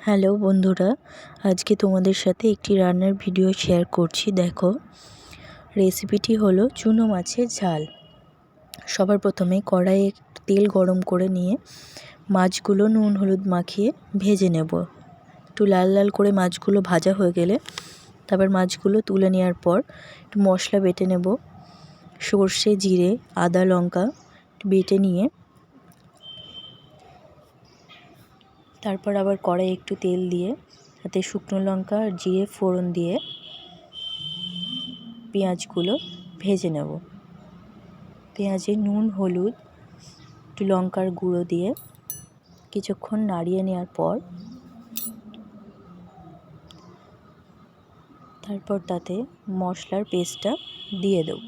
Hello বন্ধুরা, আজকে তোমাদের সাথে একটি রান্নার ভিডিও শেয়ার করছি। দেখো, রেসিপিটি হলো চুনো মাছের ঝাল। সবার প্রথমে কড়াইয়ে তেল গরম করে নিয়ে মাছগুলো নুন হলুদ মাখিয়ে ভেজে নেব। একটু লাল লাল করে মাছগুলো ভাজা হয়ে গেলে তারপর মাছগুলো তুলে নেওয়ার পর একটু মশলা বেটে নেব। সর্ষে, জিরে, আদা, লঙ্কা বেটে নিয়ে তারপর আবার কড়াইয়ে একটু তেল দিয়ে তাতে শুকনো লঙ্কা আর জিরে ফোড়ন দিয়ে পেঁয়াজগুলো ভেজে নেব। পেঁয়াজে নুন হলুদ একটু লঙ্কার গুঁড়ো দিয়ে কিছুক্ষণ নাড়িয়ে নেওয়ার পর তারপর তাতে মশলার পেস্টটা দিয়ে দেব।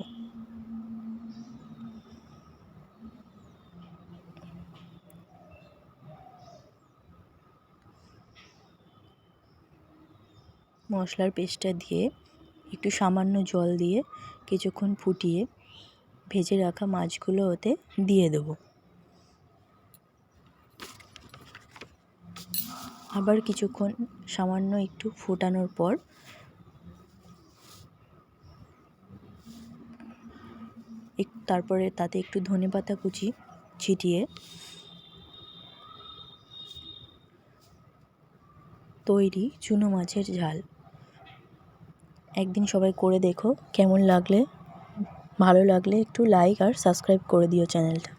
মশলার পেস্টটা দিয়ে একটু সামান্য জল দিয়ে কিছুক্ষণ ফুটিয়ে ভেজে রাখা মাছগুলো ওতে দিয়ে দেব। আবার কিছুক্ষণ সামান্য একটু ফোটানোর পর তারপরে তাতে একটু ধনেপাতা কুচি ছিটিয়ে তৈরি চুনো মাছের ঝাল। একদিন সবাই করে দেখো, কেমন লাগলে ভালো লাগলে একটু লাইক আর সাবস্ক্রাইব করে দিও চ্যানেলটা।